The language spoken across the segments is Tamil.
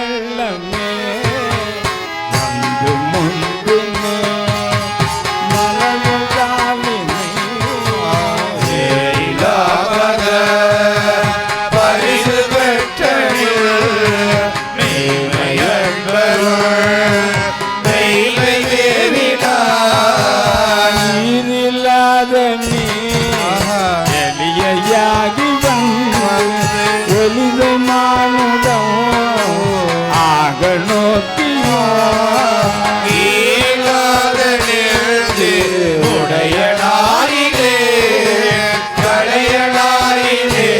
வெள்ளமே வந்து முந்துமே மலர்காலினை இல்லாத பரிசு பெற்ற மெய்மை தேவினார் நீரில்லாத நீ எளியாகி வந்து எளிதை மானுடம் ஆக நோக்கியோ ஈழாத நெஞ்சு உடையனாயிலே கடையனாயிலே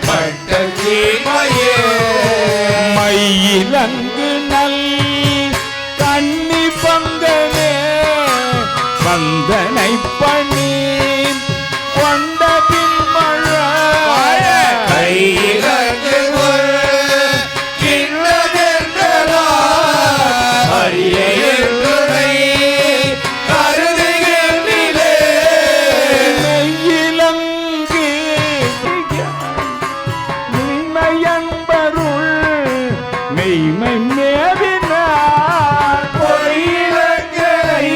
பட்ட தீமையே மயிலங்கு நல் கண்ணி பங்கனே வந்தனை பணி கொண்ட பின்மழை கையிலங்கு கிண்ணதென்றலா அரிய துணை கருதுகின்றே மெய்யிலங்கு மெய்மையன்பருள் மெய்மை மேவினார் பொய்யிலங்களை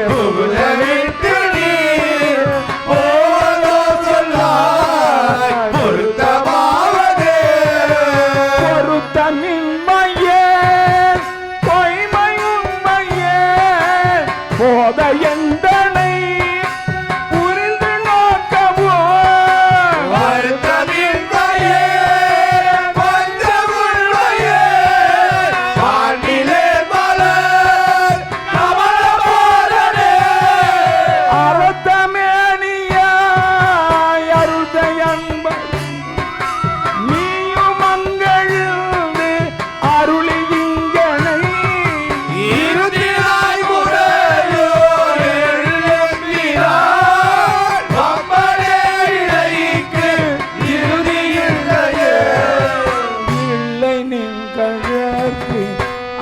புகுதவிட்டு நீர் போதோ சொல்லாய் பொருத்தமாவதே பொருத்தமின்மையே பொய்மை உண்மையே போத எந்தனை புரிந்து நோக்கவோ வருத்தமின்மையே பஞ்சமுள்ளையே வானிலே மலர் கமல போலனே அறத்தமேனியாய் அருள்தயன்ப நீயும் அங்கழுந்து அருளி இங்கனை இருதினாய் முறையோர் எழுப்பினார் வம்பனே இடைக்கு இறுதி இல்லையே இல்லை நின் கழற்கு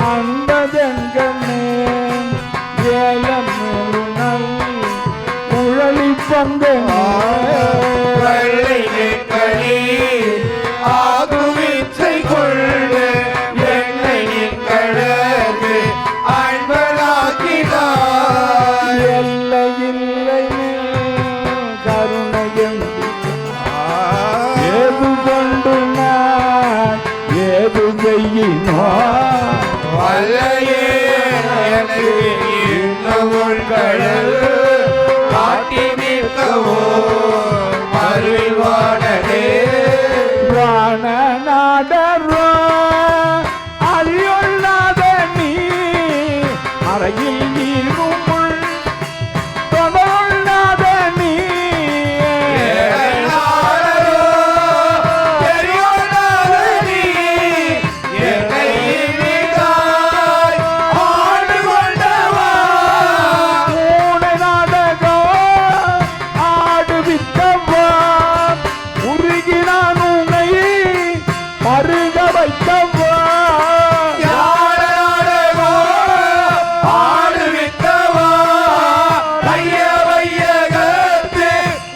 அன்பதெங்கனே ஏலம் நல் குழலி பங்கனே வெள்ளை நெற்களி ஆகுவிச்சை கொள்ளு என்னை நிற்கழகு அன்பனாக்கினார் எல்லை இல்லை கருணையும் ஏது கொண்டு நான் ஏது செய்யினோ வல்லையே எனக்கு இன்னமுள் கடல் காட்டி நிற்கவோ அருள்வானே பிராண நாடரோ அறியொள்ளாத நீ அறையில் இருமுள் தொடரொள்ளாத நீ ஏனாரோ தெரியாத நீ என்னை இனிதாய் ஆண்டு கொண்டவா மூளை நாடகம் ஆடுவித்தவா உருகினான் உன்னை மருக வைத்தவா யாரோ ஆடுவித்தவா ஐய வையகத்து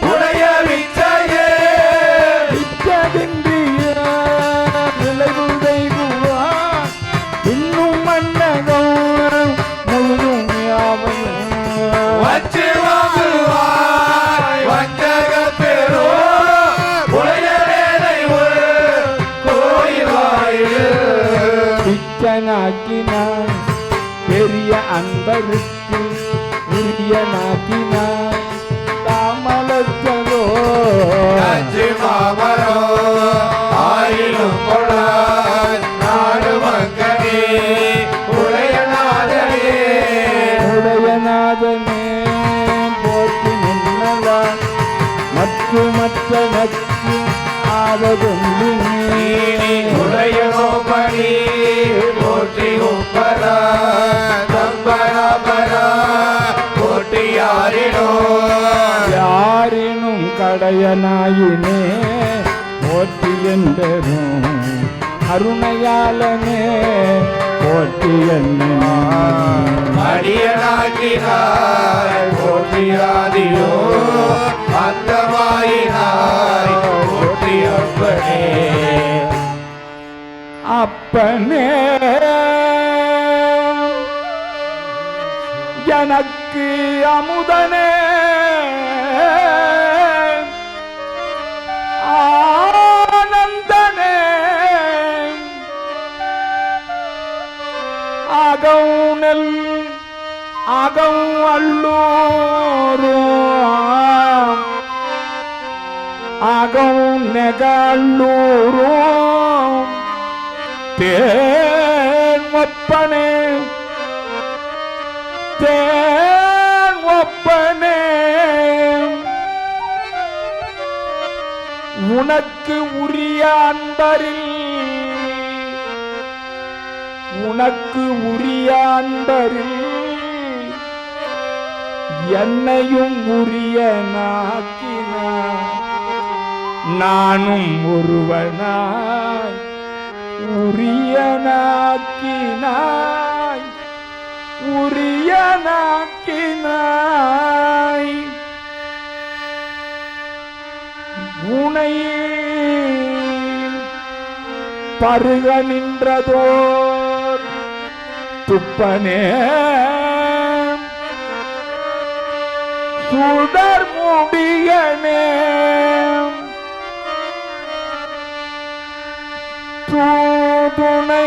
உடைய விச்சையே வித்தகின்றிய விளைவு தெய்வா இன்னும் மன்னகம் முழுதும் யாவையும் வச்சு வாங்குவாய் வஞ்சகப்பெரோ உடைய வேலை கோயில் வாயில் பிச்சனாக்கினான் பெரிய அன்பருக்கு உரியனாக்கினான் தாமலத்ததோ அஞ்சு மாமரோ ஆயிலும் கொள்ளார் நாடு மக்களே உடையநாதனே உடையநாதனே போற்றி நின்னலான் மற்ற நச்சு ஆவதுண்டினே உடையனோபடி போற்றி உப்பரா தம்பராபரா போற்றி யாரினோ யாரினும் கடையனாயினே போற்றி என்பரும் அருணையாளனே போற்றி என்ன அடியனாக்கினாய் போற்றியாதியோ அந்தமாயினாய் போற்றி அப்பனே அப்பனே எனக்கு அமுதனே ஆனந்தனே அகவுனல் அகம் அல்லூரும் அகம் நெகல்லூரும் தேன் ஒப்பனே தேன் ஒப்பனே உனக்கு உரிய அன்பரில் உனக்கு உரிய அன்பரில் என்னையும் உரிய நாக்கினார் நானும் ஒருவனாய் உரிய நாக்கினாய் உரிய நாக்கினாய் உனை பருக நின்றதோர் துப்பனே சுடர் முடியனே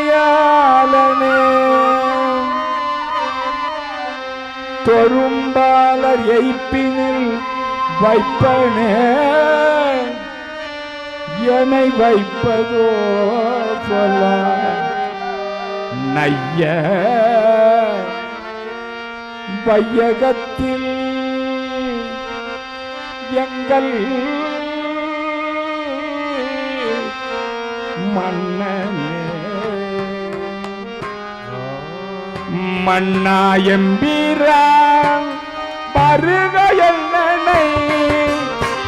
தூதுணையாளனே தொரும்பாளர் எய்ப்பினில் வைப்பனே என்னை வைப்பதோ சொல்ல நைய வையகத்தில் எங்கள் மன்னனே மன்னாயம்பீரான் பருக என்னை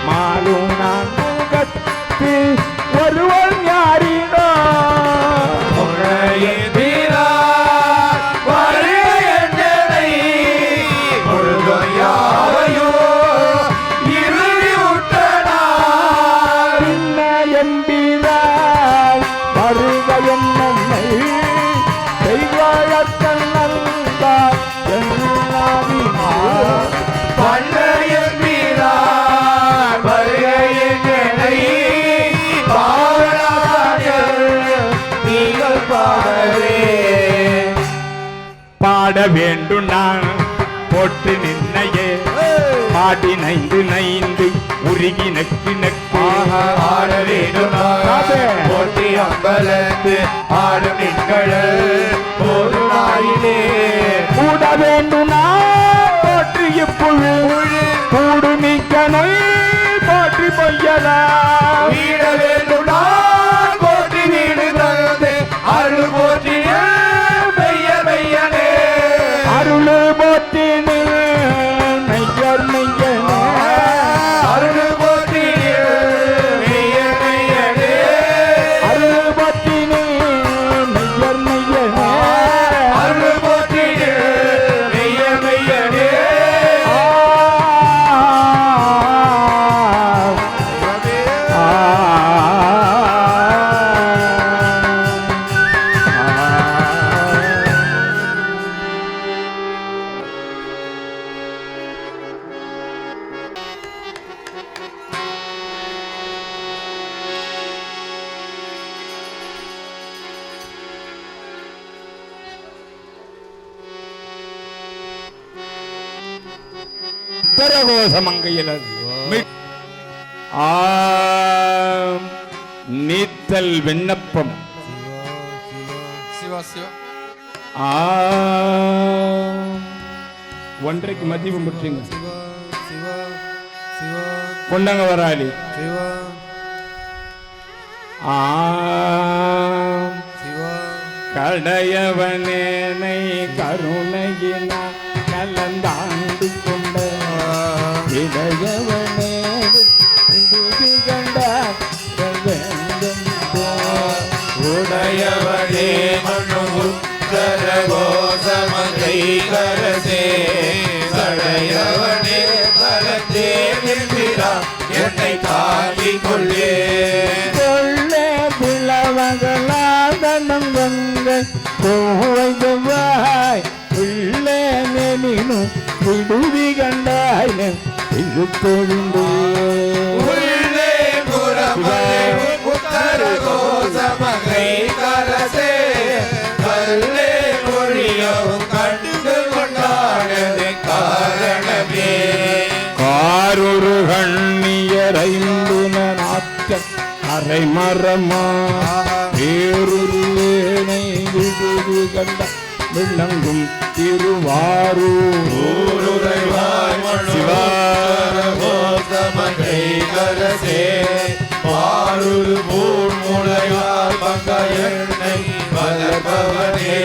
மாலும் நான் முகத்து ஒருவன் யாரினோ பாட வேண்டும் நான் போட்டு நின்னையே பாடி நைந்து நைந்து உருகி நக்கு நக்கு ஆட வேண்டும் போட்டி அம்பலத்து ஆடும் நின்கடல் ஒரு நாளிலே கூட வேண்டும் நான் போற்றி இப்புழு கூடு நீக்க நோய் போற்றி பொய்யலா வீட வேண்டும் நான் போட்டி வீடு தந்து அருள் போற்றி அருள் போற்றினே மெய்யர் மெய்யனே அருள் போற்றி மெய்யர் மெய்யனே அருள் போற்றினே மெய்யர் மெய்யனே அருள் போற்றி மெய்யர் மெய்யனே உத்தரகோசமங்கையில் நீத்தல் விண்ணப்பம் ஒன்றைக்கு மதியம் முற்றுங்க கொண்டாங்க வராளி கடையவனேனை கருணையினா கலந்தாண்டு கொண்ட இடையவனே உடையவனே மனு உத்தரகோசமங்கை கரசே சடையவனே கரத்தே நிற்கிறா என்னை தாங்கிக் கொள்ளே கொள்ளே பிளவங்களாதன் மங்கை கோவை செவ்வாய் உள்ளே நெனினும் விடுதி கண்டாய் இழுத்தொழிந்து உள்ளே புறமலை உத்தர கோசமகை கரசே கல்லே மொழியவும் கண்டு கொண்டாடது காரணமே காரொரு கண்ணியரைந்து நாற்ற அரை மரமா பேருருளேனை விடுதி கண்ட விளங்கும் திருவாரூர் சிவாரகோசமகை கரசே பாருரு பூமுளையார் பங்கையனை வளர்பவனே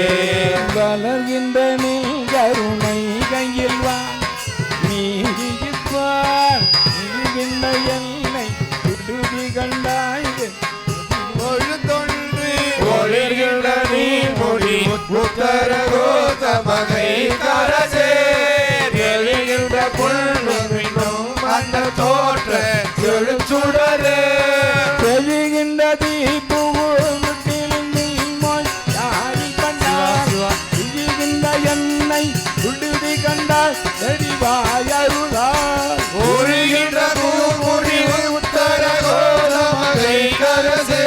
வளர்கின்ற நீ கருணை கையில் வா நீங்கிப்பார் நீகின்ற என்னை விடுதி கண்டாய் ஒளிர்கின்ற நீ மொழி உத்தர கோசமகை கரசே எழுகின்ற புல்லும் அந்த தோற்ற செழுச்சுடரே தெளிகின்ற தீபுகின்ற என்னை விடுதி கண்டாய் தெரிவாயருளார் ஒளிர்கின்ற பூமொழி உத்தர கோசமகை கரசே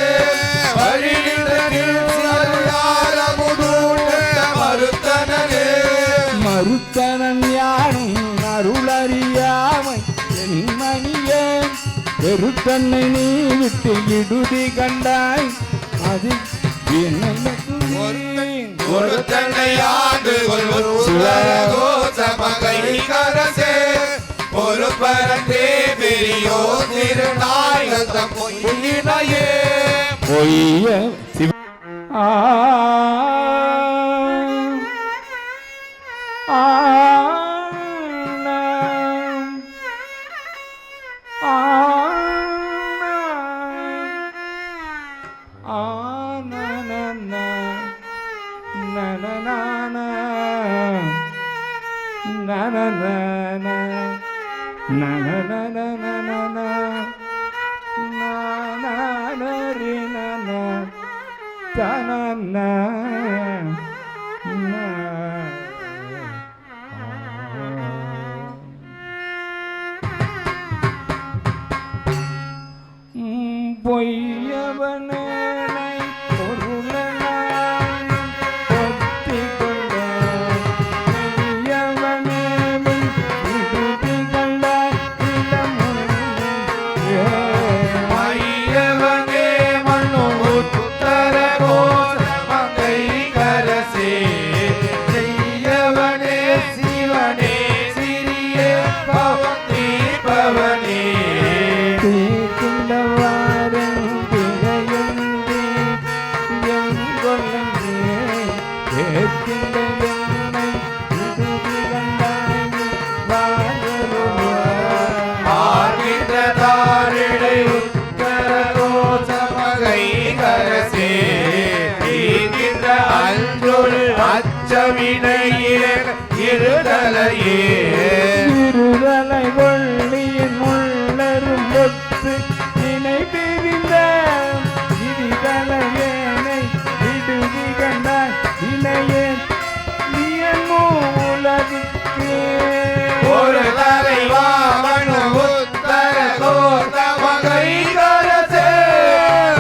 மறுத்தனன் யானும் அருளறியாமை என் மணியே பெருத்தன்னை நீ விட்டு இடுதி கண்டாய் அது ஒரு தன்னை ஆண்டு கோசமகை கரசே ஒரு பரந்தே பெரியோ திருநாயகம் பொய்யினையே பொய்ய பொய்யவனை பொருளனாய் பொத்திக் கொண்டாய் மெய்யவனேவும் விடுதி கண்டாய் மையவனே மண்ணு உத்தர கோசமகை கரசே செய்யவனே சிவனே சிறிய பவனே பவனே இருதலையே இருதலை கொள்ளியின் உள்ளரும் பொத்து நினை பிரிந்த விதிதலையேனை விடுதி கண்டாய் இணையே நீயமோ உலகுக்கு ஒரு தலைவா மண்ணு உத்தர கோசமகை கரசே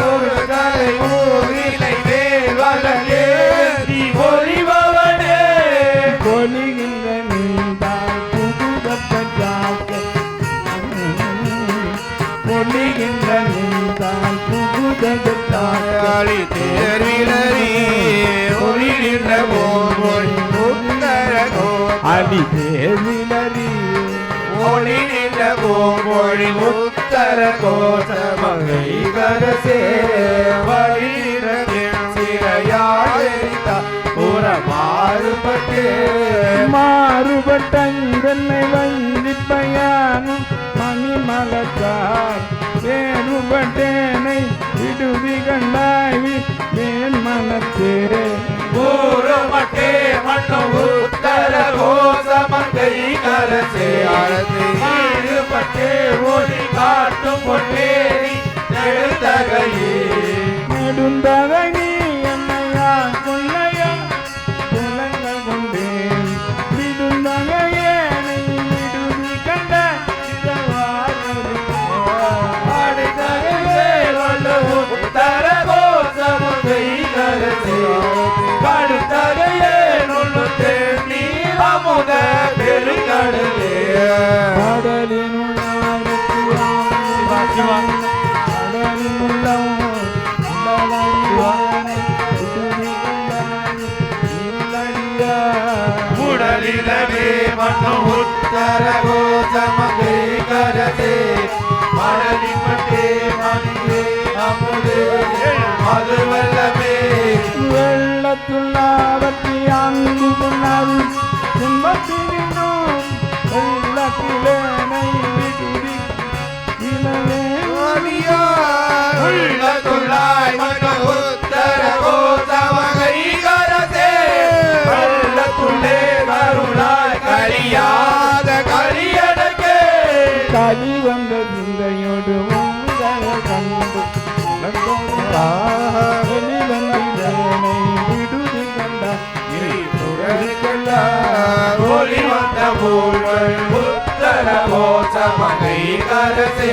ஒரு தலை ஊரிலை வேல் வளரே நீ ஒளிபவனே பொலிகின்ற நீந்தாய் புகுதப்பட்டாக்க பொலிகின்ற நீந்தாய் புகுதப்பட்டாக்க அழி தேர்விலரி ஒளிகின்ற போல் உத்தர அடி தேவிலரி ஒளிகின்ற போமொழி உத்தர கோசமகை கரசே வழிகின்ற சிறையாழித்த புறமாறுபட்டே மாறுபட்டங்கனை வந்திப்பயானும் மணிமலத்தார் வேறுபட்டேனை விடுதி கண்டாய் வேன் மனத்தே பூரமட்டே மண்ணு உத்தர கோசமகை கரசே ஈடுபட்டே ஒளி காட்டும் பொன்னேரி நெடுந்தகையே நெடுந்தகை நீ என்னை மண்ணு உத்தர கோசமங்கை கரசே மணலிப்பட்டே மணியே அமுதே மது வல்லமே வெள்ளத்துள்ளாவத்தி அங்கு புண்ணாரு துன்பத்தினும் வெள்ளத்திலேனை விடுதி இளவே உள்ளத்துள்ளாய் மண்ணு உத்தர கோசமங்கை கரசே வெள்ளத்துள்ளே கருளாய் கரியாத கரியடக்கே கலி வந்த சிந்தையோடு உங்களை கண்டு வெளிவந்திலேனை விடுதி கண்ட ஒளி வந்த பூர்கள் உத்தர கோசமங்கை கரசே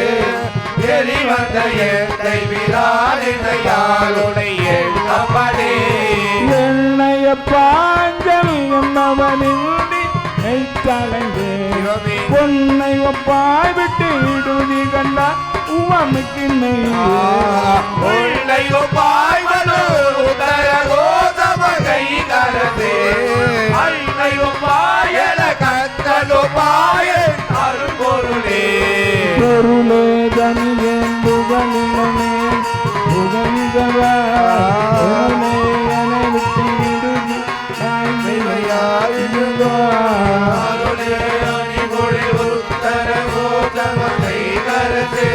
எரி வந்த எந்தை விராலினையாளுடைய எண்ணப்படே எண்ணைய பாஞ்சல் என்னவனின்றி நெய்த்தலைந்தே பொன்னை ஒப்பாய் விட்டு விடுதி கண்டா உவமைக்கு உள்ளையோ பாய்வனு உத்தர கோசமங்கை கரசே ஐனையோ பாயல கத்தலோ பாய அருள்பொருளே பொருளே தனியே புகழிலே புகழ்ந்தவா என்னை விட்டு விடுதி அருளே அணிபொழி உத்தர கோசமங்கை கரசே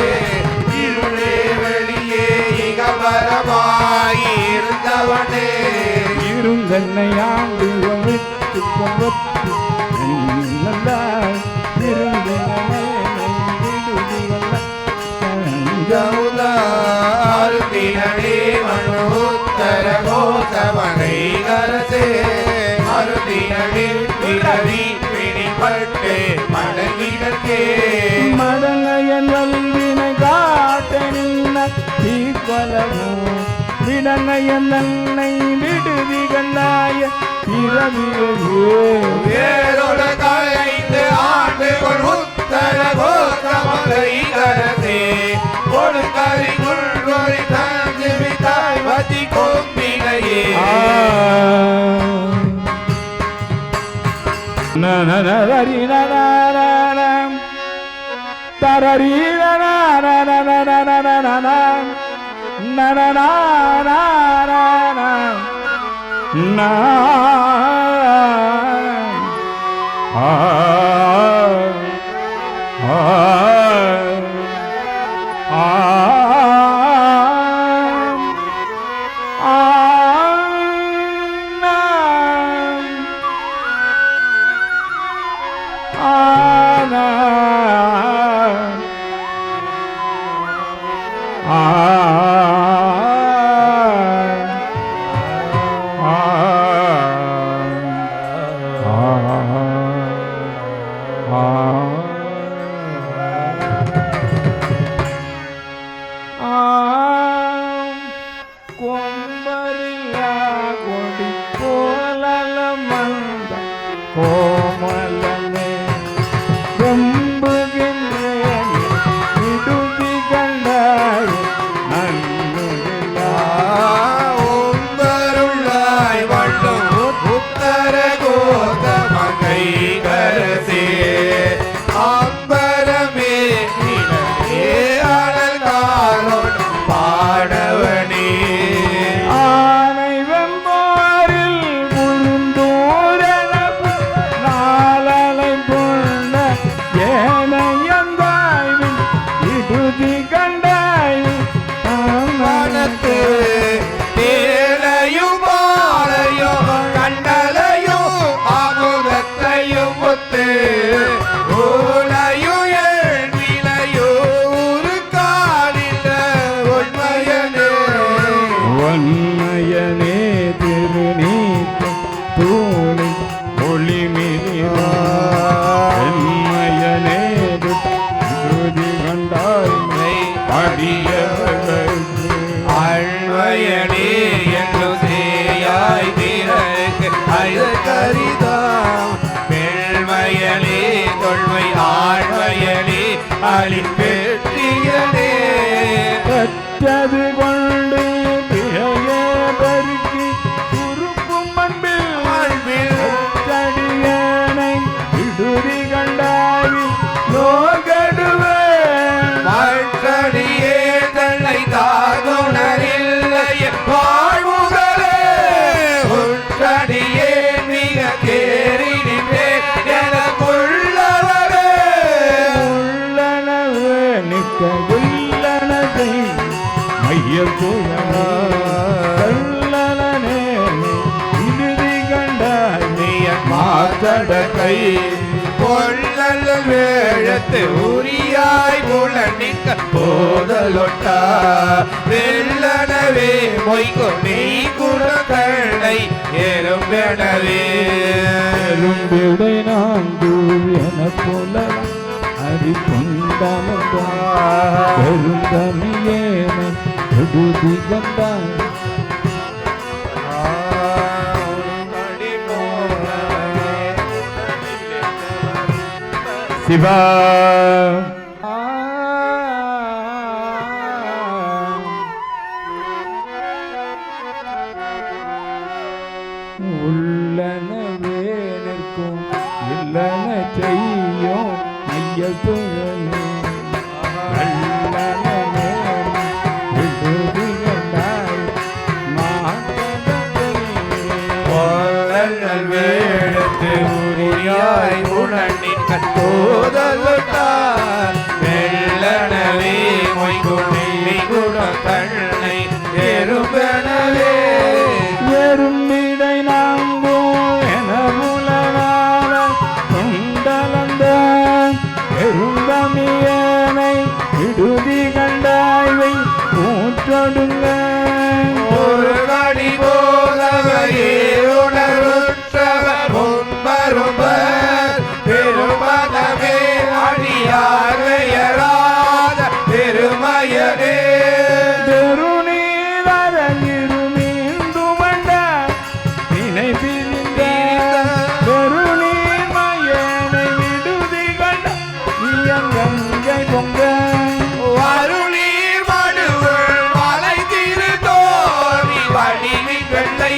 இருளே வெளியே இகபரமாய் இருந்தவனே இருந்தன்னை ஆண்டு விட்டு கொண்டு இருந்தனை விடுதி வல்ல அருந்தினே மனு உத்தர கோசமங்கை கரசே அருந்தினே பிறவி பிடிபட்டு மடங்கிடக்கே மடங்கையன் வல்வினை காட்ட நின்ன தீக்கொலமோ விடங்கையன் நன்னை விடுதி கண்டாய பிறவியே வேரோட கலைந்து ஆண்டு உத்தர கோசமங்கை கரசே கொடுக்கறி குள்வரி தந்து விதாய் வதி கோம்பினையே நரரி நரம் தரரி கொம்பரில்லா கொடி போலல மந்த கோமலமே வெம்புகின்றேன் விடுதி கண்டாய் நன்னுதில்லா உம்பருள்ளாய் வள்ளும் உத்தர கோசமங்கை கரசே அம்பரமே நிலவே அழகாரோடு பாடவனே ஆனை வெம்போரில் முழுந்தூரனப்பு நாளலை புண்ட ஏனையந்தாய்வில் விடுதி கண்டாய்வில் மனத்து தேலையும் மாலையும் கண்டலையும் அமுதத்தையும் முத்து ஊலையும் ஏழ்விலையும் ஒரு காலில் உண்மையனே ஒன்மையனே திருநீக்கம் தூளி ஒளிமிலிவா வெண்மையனே விடுதி கண்டாய்மை அடியவர்களுக்கு ஆழ்வயனே என்று சேயாய் திறக்கு அழுக்கரிதாம் பெண்மயனே தொல்மை ஆழ்வயனே அழிப்பெற்றியனே பெற்றது கொண்டு பிழையே பெருக்கி உறுப்பும் அன்பில் அன்பில் தடியனை தடக்கை பொல்லல் வேழத்து உரியாய் புலனிக்க போதலொட்டா வெள்ளனவே மொய்கோ நீ குடக்கண்ணை எறும்பெனவே எறும்பிடை நான்கு என போல அரி பொந்தமியேன விடுதி கண்டாய் சிவா உள்ளனவே நிற்கும் இல்லன செய்யும் ஐயல் புழனே நல்லனவே விடுதி கண்டாய் பொல்லல் வேழத்து உரியாய் புலனிக்க போதலொட்டார் வெள்ளனவே மொய்கோ நீ குடக்கண்ணை எறும்பெனவே எறும்பிடை நாங்கோ என முலனால சுண்டலந்த எறும்பமியனை விடுதி கண்டாய்வை கூற்றொடுங்க ஒரு கடி போதவையே உணருற்றவர் முன்பரும்பர் பெருமதமே அடியார் பெயராத பெருமையனே தெருநீரங்கிரு மீண்டும் வந்த நினை பிரிந்த தெருநீர் மயனை விடுதி கண்ட இயங்கங்கை பொங்க வருநீர் மடுவுள் மலை திரு தோழி வடிவின் வெள்ளை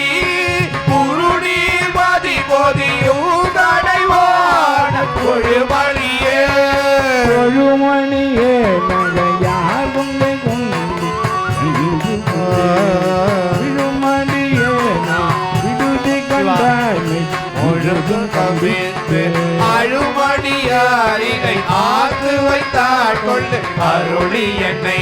குறுநீர் மதி பொதியும் தடைவான கொழுமணியே கொழுமணியே நகையார் கொண்டை கொண்டு விழுமணியே விடுதி கண்டாய் ஒழுகும் கவித்து அழுமணியாரினை ஆத்து வைத்தாள் கொண்டு அருளி என்னை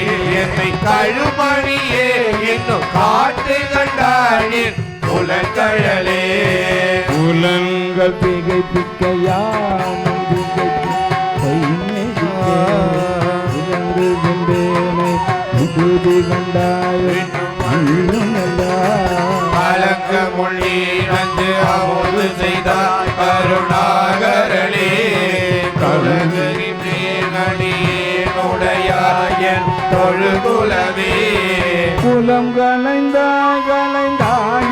கழுமணியே என்னும் காட்டு கண்டாளின் புலன்கழலே புலன்கள் திகைப்பிக்கையாம் திகைப்பினை விடுதி கண்டாய் அள்ளும் கலங்க மொழி நஞ்சு அமுது செய்தார் கருணாகரளே கலங்கரி மேகடியேனுடையாயன் தொழுகுலவே குலம் கலைந்தாய்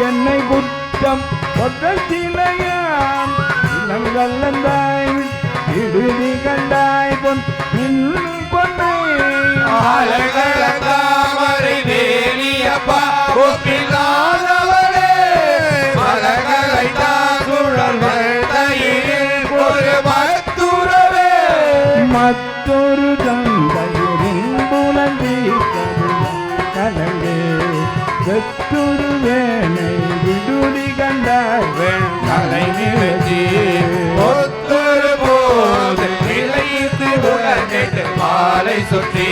என்னை குற்றம் ஒற்ற சிலையாம் இளம் கலந்தாய் விடுதி கண்டாய் பொன் இன்னும் பொன்னை தாமரை வேலியப்பா ஒப்பில்லாதவரே மலங்களை சுழல்கள் தயிரில் ஒரு மத்துறவே மற்றொரு தந்தையரின் புலந்தி கலங்கே வெற்றொரு வேனை விடுதி கண்டாய் தலை நிறுத்தி ஒத்தொரு போது நிலைத்து உலகிட்டு மாலை சுற்றி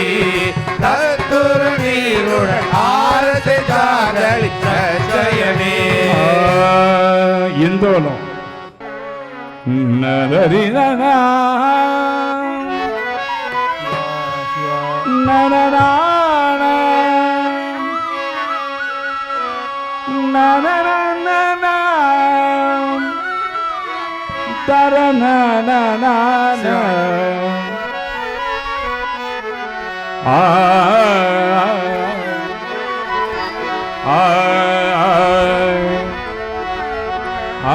தத்துரு நீருடன் ஆரத்தை சாதளி சயனே இந்தோலம் நரரினா நரரான நரரன தரநன ஆ ஆ ஆ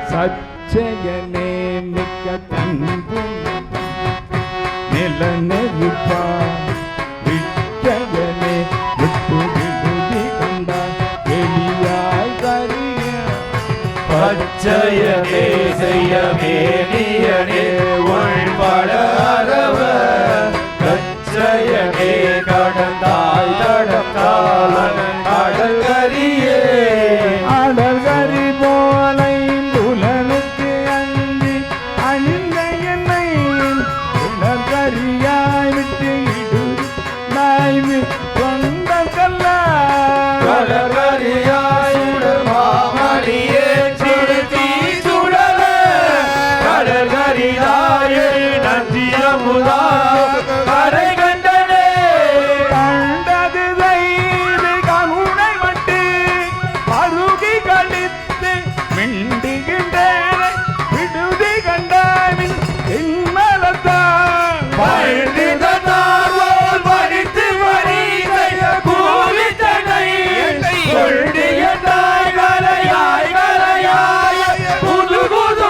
சச்சயனே மிக்க தன்பு நில நெருப்பா விட்டகனே விட்டு விடுதி கண்டாய் வெளியாய் கரிய பச்சையனே செய்ய வேணியனே உள்பட அரவ கச்சையனே கடந்தாய் கடந்தால் கடல் கரியே அடல் கரி போலை புலனுக்கு அஞ்சி அணிந்த என்னை உடல் கரியாய் விட்டு இடு நாய்வி கொண்ட கல்ல கடல் கரியாய் உடல் மாமணியே சிறுத்தி சுடல கடல் கரியாய் நஞ்சியமுதா கரை கண்டனே கண்டது செய்து கமுனை மட்டு பருகி கழித்து மிண்டுகின்றேனை விடுதி கண்டாவின் இன்மலத்தான் பழுதிதனார்வோல் படித்து வரிசை கூவித்தனை கொள்டியதாய் கலையாய் கலையாய் புது புது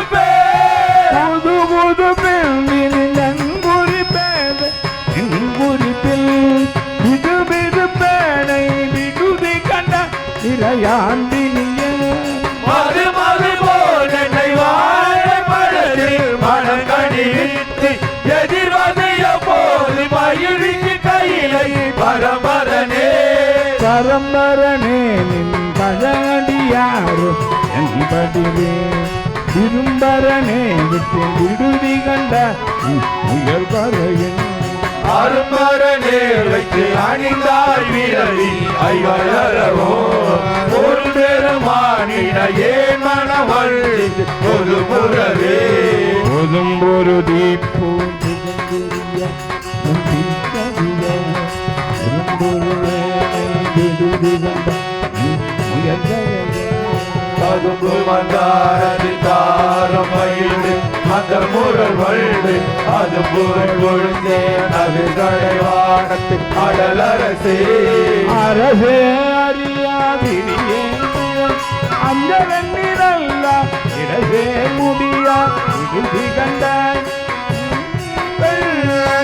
புது புது பெண்ணின் நன்குறி பேத நன்குறிப்பில் விடு விடு பேனை விடுதி கண்ட இளையாண்டினிய மது மது போல் என்னை வாழப்படத்தில் மனம் கணிவித்து எதிர்வதைய போது மயிலிக்கு கையிலை பரம்பரனே பரம்பரனே நின் பழடியாரோ என்பதிலே திரும்பரனே விட்டு விடுதி கண்ட உயர் கரையின் அரும்பரனே வைத்து அணிந்தாய் வீரவி ஐவரவோ ஒரு பெருமானின ஏன் மனவள்ளி ஒரு புறவே போதும் ஒரு தீப்போ விடுதி கண்ட உயர் கரையின் கதும்பு மந்தாரத்தில் தாரம் மயிடு அந்த முரல் வல்டு அது புகழ் கொழுந்தே நது கடைவாடத்து அடலரசே அரசே அறியாதிரியே அந்த வெண்ணிரல்ல இடசே முடியா விடுதி கண்டாய்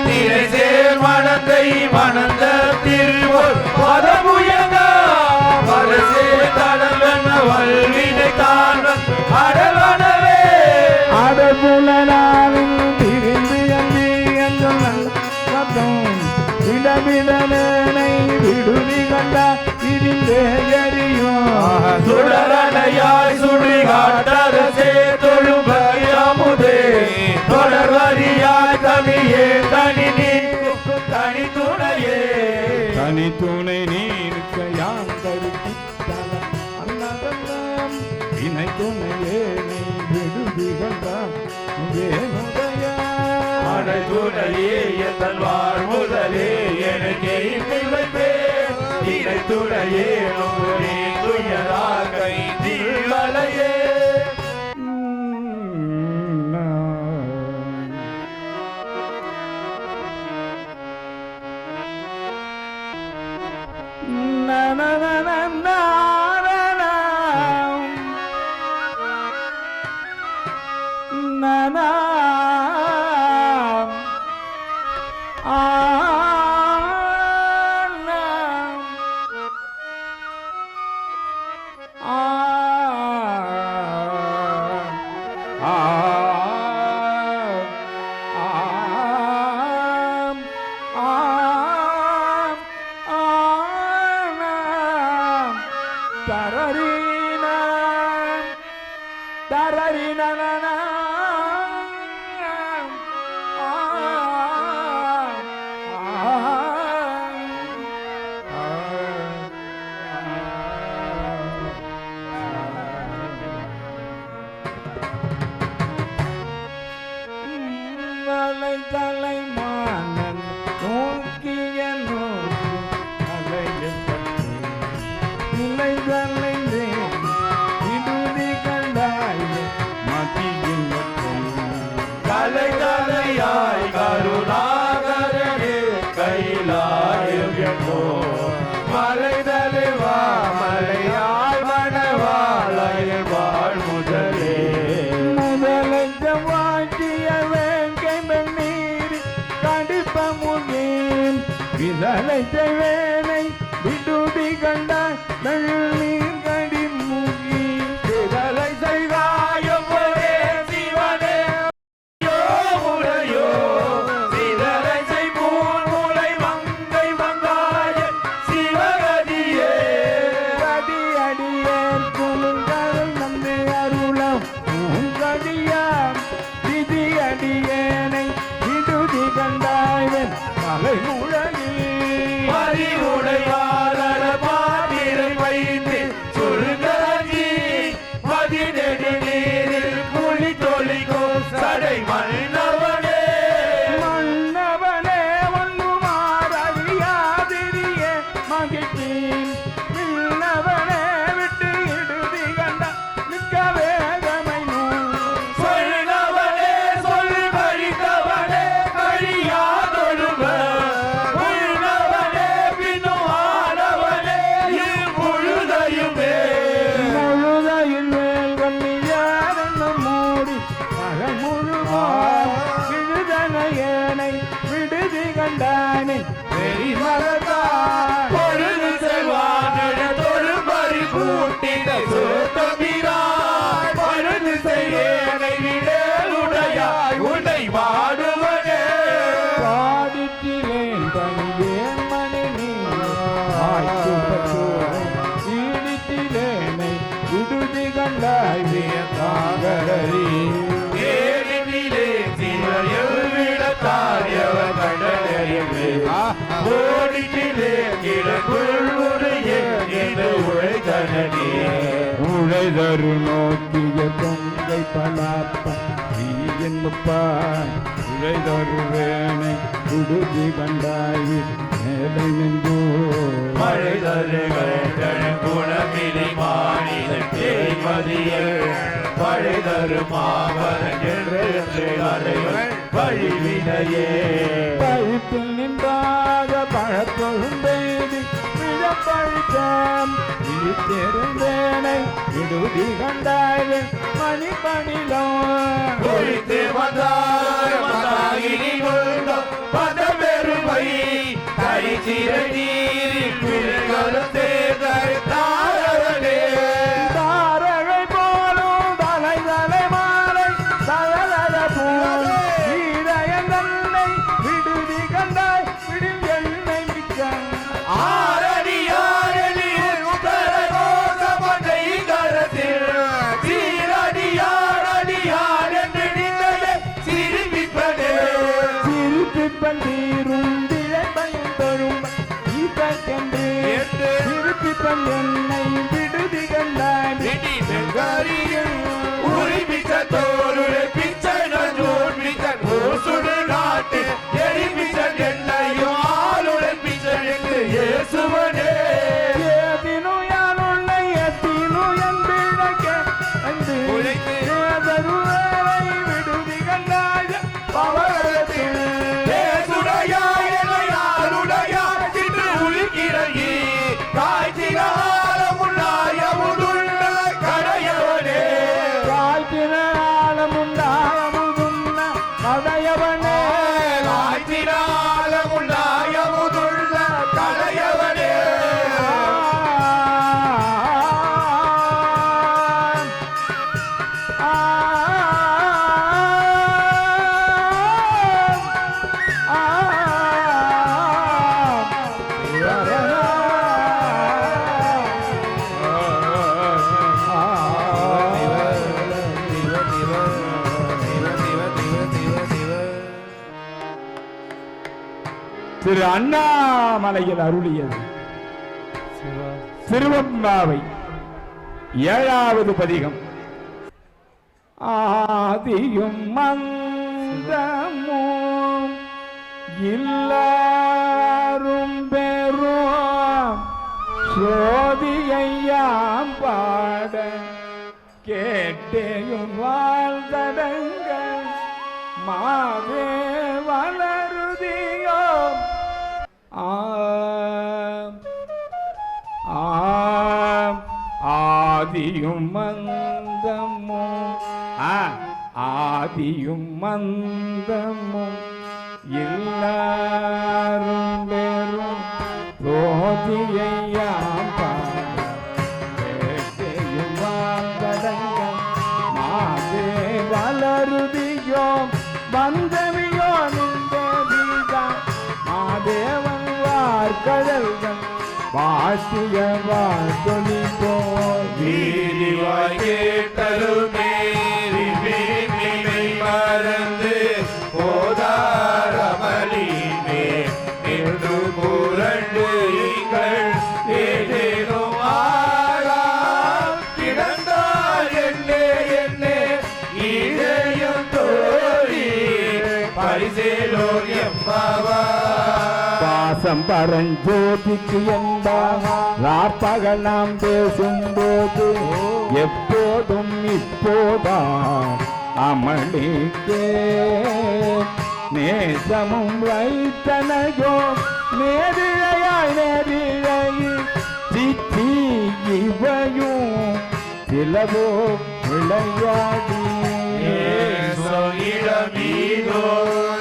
நிறை சேர் மனத்தை மணந்த திருவோர் பதமுயங்க மனசே தடவன வல்வினை தான் அடவனவே அடபுலனாலின் திரிந்து அம்பி என்ற சத்தம் விடவிடனை விடுதி கண்டா திரிந்தே எறியும் சுடரணையாய் சுழி காட்டரசே தொழுபை அமுதே தொடர்வரியாய் தமியே தனி நீக்கு தனி துணையே தனி துணை நீருக்க யாம் தருக்கித்தல அன்னதெல்லாம் இணை துணையே நீ விடுதி கண்டா ஏனுடைய அடை துணையே என் வாழ் முதலே எனக்கே வைப்பே இறை துணையே நோரே துயராக தீவலையே தலை மானன் நோக்கிய நோக்கி அலையில் பட்டு நிலை தலைந்தே விடுதி கண்டாய் மதியில் கலை கலையாய் கருணாகரனே கைலாயோ மலை தலைவா மலையாள் மணவாளையர் வாழ் முதலே முதலஞ்ச வாட்டிய வேங்கை நீர் கடிப்ப முகேன் விதலைத்த வேலை விடுதி கண்ட நீர் கடி முகி விதலை செய்வ மகரி ஏரினிலே சிவயல் விடத்தாரியவர் கடலறிவே ஓடினிலே கிடக்குள் உரையே என்று உழைத்தனே உழைதரு நோக்கிய பொங்கை பலாப்ப உழைதரு வேணை உடுதி கண்டாயி மேலை நின்றோ மழைதருகள் குணமிலி மாநிலம் தேய்மதியல் பழைதரு மாவரன் என்று அறைகள் பழிவினையே பழிப்பில் நின்றாக பழப்பொழும்பெய்தி விழப்பழித்தம் விழித்திருந்தேனை விடுதி கண்டாய் மணி பணிலம் குறித்து வந்தார் மதாகினி கொண்டோம் பதவெருமை தரிசிறை நீரில் பிள்ளைகளும் தேர்தல் தாரவனே தாரகை போலும் தலை தலை மாலை தலதல போல் வீரயன் தன்னை விடுதி கண்டாய் விடில் எண்ணெய் மிக்க ஆரடியாரடியில் உத்தரகோசமனை கரத்தில் சீரடியாரடியார் என்று நின்றது சிரிப்பிப்பதே சிரிப்பிப்பன் தீரும் திளைப்பையும் தரும் ஈப்பென்று சிரிப்பிப்பன் என்னை விடுதி கண்டாய் வெடி வெங்காரியில் உரிமிச்ச தோருளை பிச்சை நஞ்சூர் மிச்சன் ஊசுடு நாட்டு எரிமிச்சன் என்னையும் ஆளுடன் பிச்சன் என்று இயேசுவனே ஏதினு யானுள்ள எத்தினு என் பிழைக்க என்று உழைத்து ஏதருவேலை விடுதி கண்டாய் பவரத்தில் இயேசுடையாய் என்னையாளுடையாய் என்று உயிர்க்கிறகி காய்ச்சினாலமுள்ளாய் அமுதுள்ள கடையவனே காய்ச்சினாலமுண்டாயமுதுன்ன கடையவனே காய்ச்சினாலமுள்ளாய் அமுதுள்ள கடையவனே திரு அண்ணாமலையில் அருளியது திருவம்பாவை 7வது பதிகம். ஆதியும் மந்தமும் எல்லாரும் பெறும் சோதியையாம் பாட கேட்டேயும் வாழ்தடங்க மாவே வளருதியோ ஆதியும் மந்தமும் ஆதியும் மந்தமும் எல்லாரும் பெறும் சோதியையாம் பாட கேட்டேயும் வாழ்தடங்க மாவே வளருதியோ வந்தவியோ நின்றவிதா மாதேவன் வார்கடல்கள் வாசிய வார்த்தொழி போல் வீதிவாய் கேட்டலுமே மறந்து போதாரமலிமே என்று புரண்டு எங்கள் ஏதேனும் ஆறாம் கிடந்தால் என்னே என்னே இதயம் தோழி பரிசேலோர் எம்பாவா பாசம் பரஞ்சோதிக்கு என்பார் நாம் பேசும்போது எப்போதும் இப்போதா அமளிக்கே நேசமும் வைத்தனையோ நேரிழையாய் நேரிழையில் சித்தி இவையும் சிலவோ விளையாடி இடமீதோ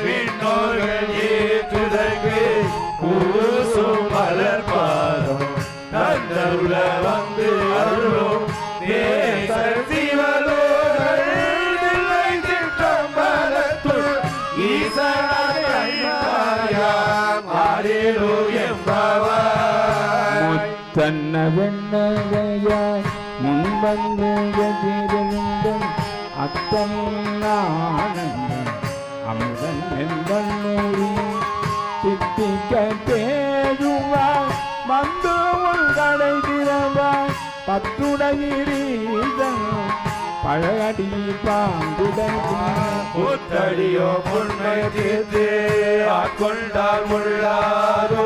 விண்ணோர்கள் ஏற்றுதற்கு பூசும் மலர் பாதம் தந்தருள வந்து அருளும் தேசர் சிவலோகர் தில்லை சிற்றம்பலத்துள் ஈசனாயாம் ஆரேலோ எம்பவாய் முத்தன்ன வெண்ணகையாய் முன்வந்து எதிர்ந்தன் அத்தன் ஆனந்தன் அமுதன் என்பூரி தித்திக்க தேடுவாய் வந்து உள்கடை திறவாய் பத்துடையீரீதன் பழகடி பாங்குடன் புத்தடியோ முன்மை தீர்த்து ஆட்கொண்டால் முள்ளாரோ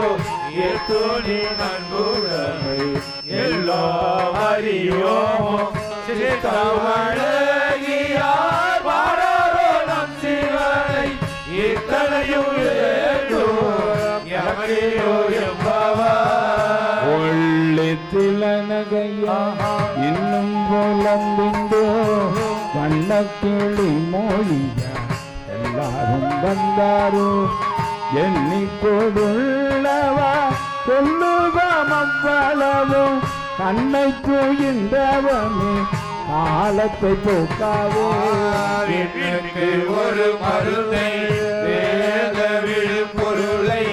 ஏத்துணி நண்புடமை எல்லோ அறியோமோ சித்தவழகியார் பாடாரோ நம் சிவனை இத்தனையும் எமரியோ என்பவா ஒள்ளித்தில நகையா இன்னும் போலம்பிந்தோ வண்ணக்கிளி மொழியா எல்லாரும் வந்தாரோ எண்ணிக்கொடுள்ளவா சொல்லுவாம் அவ்வளவும் கண்ணை தூயின்றவமே காலத்தை போக்காவே ஒரு மருந்தை வேத விழும் பொருளை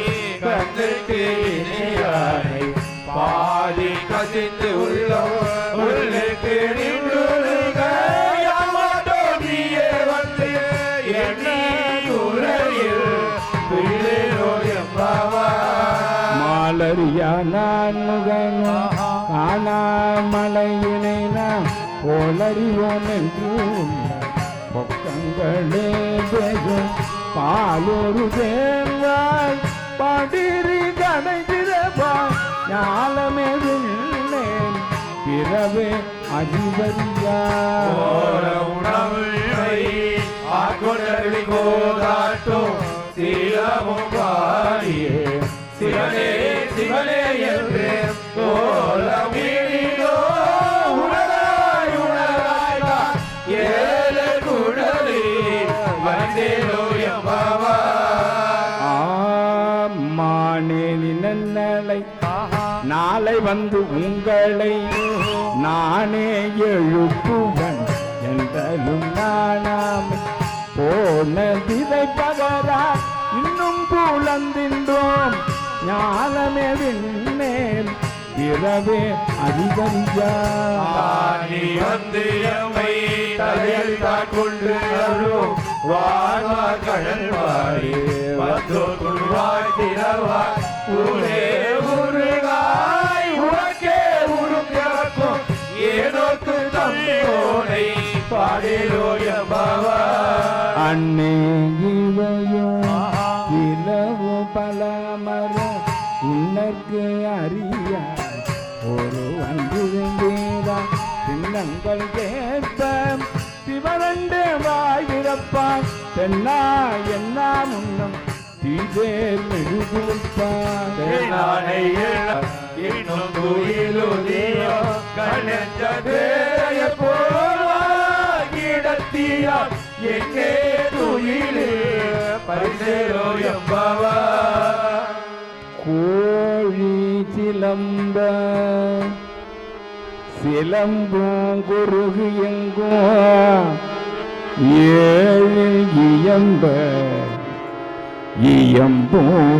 கண்ணுக்கு இணையானை பாதி கசிந்து உள்ளம் உள்ளுக்கு நின்றுகையே வந்து எண்ணி உரையில் பிள்ளையோ எம்பாவா மாலரியா நான் முகனோ காணாமலையினை நாம் போலறிவோம் என்று பொக்கங்களே பேசும் பாலொரு தேர்வாய் படிரி கடைதிரவாய் ஞாலமே விண்ணேன் பிறவே அதிபதியா உணவை ஆட்கொண்டி கோதாட்டும் சீலமும் பாடியே சிவனே சிவனே என்று கோலமீனோ உணராய் உணராய் ஏழு குழலி வந்தேனோ எம்பாவா மானே நின்னலை நாளை வந்து உங்களை நானே எழுப்புவன் என்றலும் நானாமே போன திதை பகரா இன்னும் புலந்தின்றோம் ஞானமே விண்ணேன் பிறவே அதிகரியா நீ வந்து எம்மை தலையில் தான் கொண்டு அருளும் வான்வா கடல் வாரி வந்து குருவாய் திறவாய் ஊரே உருகாய் உனக்கே உருக்கும் ஏனோக்கு தம்போனை பாடிலோ எம்பாவா அண்ணே இவையோ இலவோ பலமர உன்னற்கு அறியா ஒரு அன்புதா சின்னங்கள் கேட்ப சிவரண்டு வாயிரப்பான் தென்னா என்ன முன்னம் தீதேர் மெழுகுப்பான் இன்னும் துயிலுதியோ கண்ணெஞ்சதேய போவாகிடத்தியா எங்கே துயிலே பரிசேரோ எம்பாவா கோழி சிலம்ப சிலம்பும் குருகு எங்கும் ஏழு இயம்ப இயம்பும்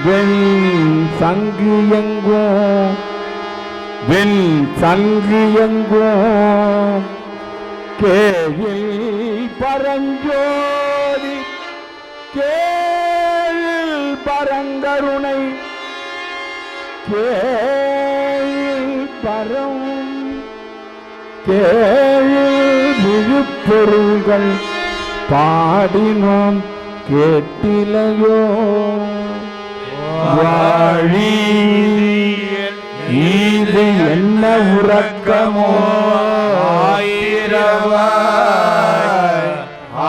வெண் சங்கு எங்கும் வெண் சங்கு எங்கும் கேழில் பரஞ்சோதி கேழில் பரங்கருணை கேழில் பரம் கேழில் விழுப்பொருள்கள் பாடினோம் கேட்டிலையோ வாழி இது என்ன உறக்கமோ ஆயிரவாய்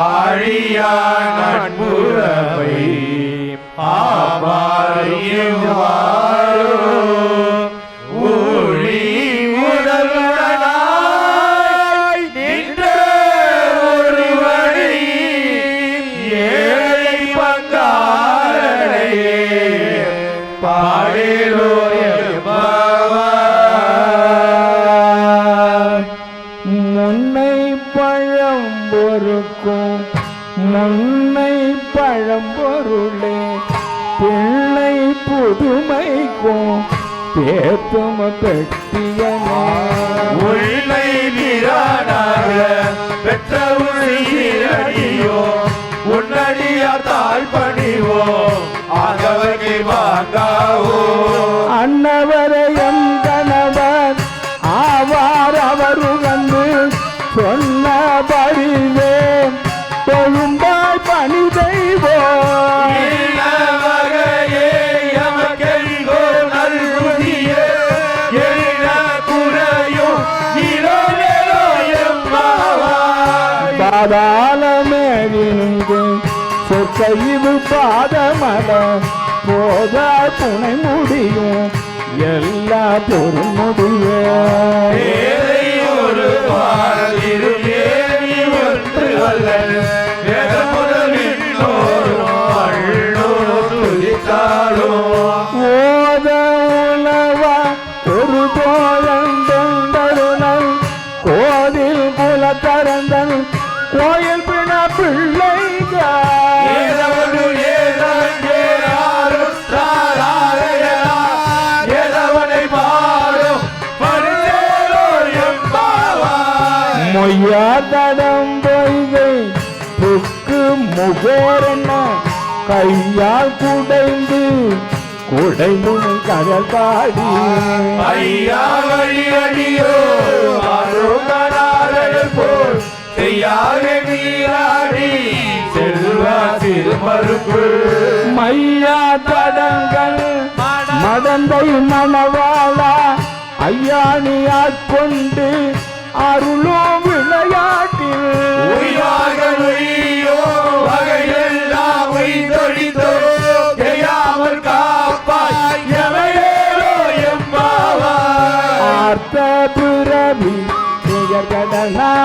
ஆழியான் நட்புறவை ஆவாரியவாரோ ஊழி முதல்வனாய் நின்ற ஒருவனை ஏழை பங்காரனையே பாடிலோ எம்பாவா முன்னை பழம் பொறுக்கும் முன்னை பழம் பொருளே பிள்ளை புதுமைக்கும் பேத்தும பெட்டியனே உள்ளை வீரானாக பெற்ற பாதாளமே விழுந்து சொற்கைவு பாதமல போத துணை முடியும் எல்லா பொருள் முடிவே ஒரு பாலிருமேனி ஒன்று அல்ல ஓத உலவா ஒரு தோழந்தருணல் கோதில் குலத்தரந்தன் கோயில் பிண பிள்ளைகள் மொய்யா தடம் பொய்கை புக்கு முகோரென்ன கையால் குடைந்து குடைந்து கடல் பாடி ஐயா வழி அடியோ போல் செய்யாக நீராடி செல்வா திருமருக்குள் மையா தடங்கள் மடந்தை மணவாளா ஐயா நீ ஆட்கொண்டு அருளோ விளையாட்டில் வகையெல்லாம் உய்தொழித்தோ செய்யாமல் காப்பாய் எவையேலோ எம்பாவாய் ஆர்த்த பிறவி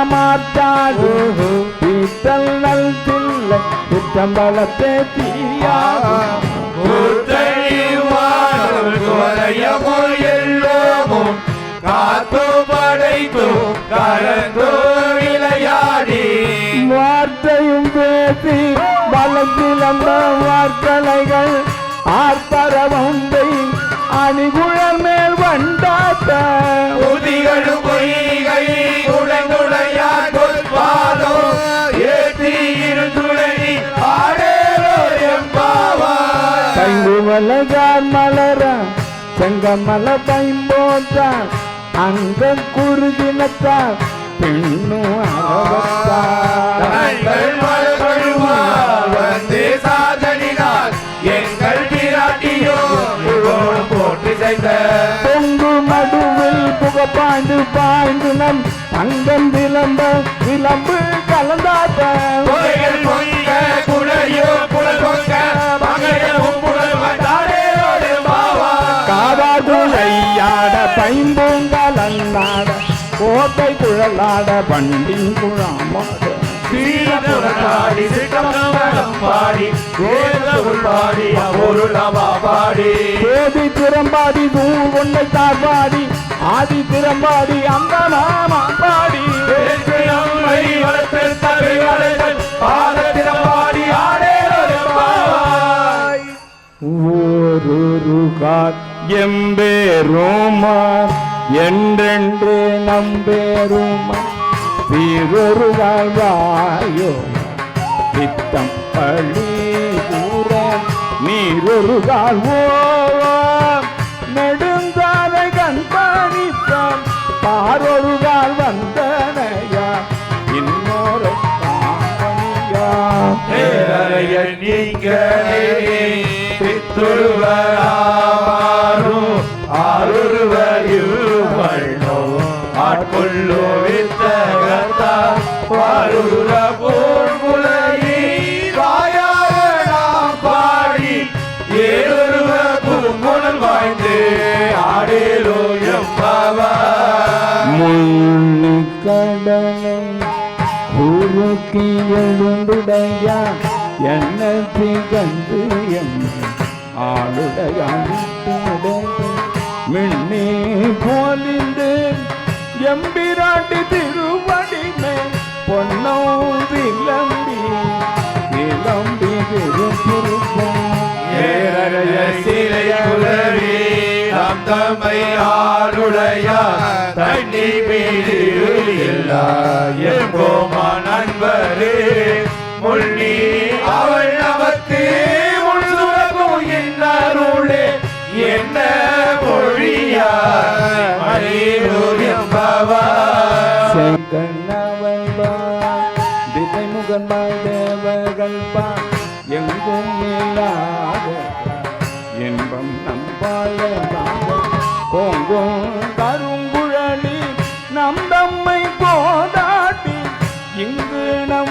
மாத்தாடு பீத்தல் நல் தில்லை சிற்றம்பலத்தை தீயாகும் எல்லோமும் காத்தோ படைத்தோ கலந்தோ விளையாடி வார்த்தையும் பேசி வளர்ந்திழந்த வார்த்தைகள் ஆர்ப்பரவந்தை அணிகுழல் மேல் வண்டாட்ட உதிகளும் பொய்கை உடைந்துடையார் கொல்பாதோ ஏற்றி இருந்துழனி ஆடேலோ எம்பாவாய் பைங்குவலகார் மலர செங்கமல பைம்போட்டார் அங்க குறுகினத்தார் பெண்ணும் வந்தே சாதனினால் எங்கள் பிராட்டியோ போற்றி செய்த பொங்கு மடுவில் புகப்பாய்ந்து பாய்ந்து நம் தங்கம் விளம்பு கலந்தாட்ட குழையோ குழல் பொங்க மங்கையமும் புகழ் வந்தாடேலோ எம்பாவாய் காவாகுழையாட பைம்பூங்கலன்னாட கோட்டை குழலாட பண்டின் குழாமாட பாடி சிட்டம் பாடி பாடி பாடி தேதி திறம்பாடி தூள் கொண்டை தார்பாடி ஆதி திறம்பாடி அந்த நாம பாடி பாடி ஆடேலோ எம்பாவாய் ஓரொரு கார் எம்பேருமார் என்றென்று நம்பேருமார் வீரொரு வாழ்வாயோ சித்தம் பள்ளி கூற நீரொரு வாழ்வோம் நெடுந்தாரை கண்காணிப்பான் பாரொரு வாழ் வந்தனையா இன்னொரு காமணியா நீங்களே பித்துருவராமாரும் ஆருருவரிவண்ணோ ஆட்கொள்ளோ வித்தகத்தார் பாருர போர்குலையை வாயாக நாம் பாடி ஏழொருவ குறுங்குணல் வாய்ந்து ஆடேலோ எம்பாவாய் முன்னு கடலை உருக்கி எழுந்துடையா எண்ணத்தை கண்டு ஆளுடையான் மின்னே போலிந்து எம்பிராட்டி திருவடிமை பொன்னோ விளம்பி திருப்பம் ஏறைய சிலை உலவி நம் தம்மை ஆளுடையா தண்ணி மீது இல்லா எங்கோமா நண்பரே முன்னி அவள் நமக்கு முன் சுரக்கும் இன்னருளே என்ன மொழியா திசைமுகன் தேவர்கள் எங்கும் இல்லாத இன்பம் நம்பால கோங்கும் கருங்குழலி நம் தம்மை போதாட்டி இங்கு நம்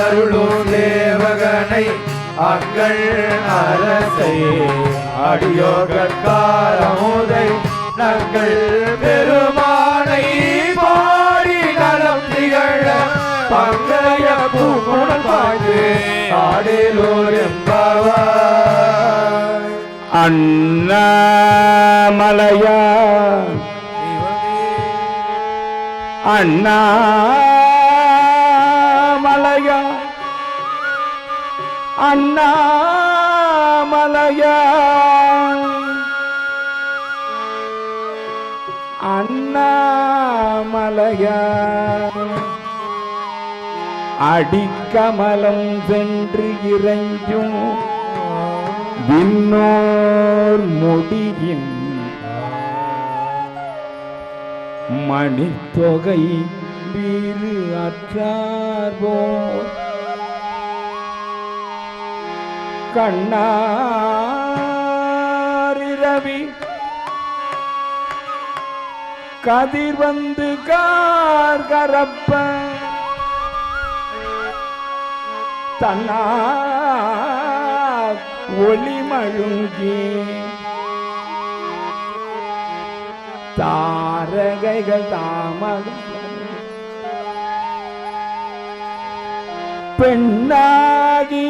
அருளும் தேவகனை அங்கள் அரசை அடியோகற்காரமுதை நங்கள் பெருமானை பாடி நலம் திகழ பங்கைய பூங்குணல் பாய்ந்து ஆடலோர் என்பவர் அண்ணாமலையா அண்ணாமலையா அண்ணாமலையா அண்ணாமலையா அடிக்கமலம் சென்று இறைஞ்சும் விண்ணோர் முடியின் மணித்தொகை வீறு அற்றார்போ கண்ணாரிரவி கதிர் வந்து கார்கரப்ப தன்னார் ஒளி மழுங்கி தாரகைகள் தாமக பெண்ணாகி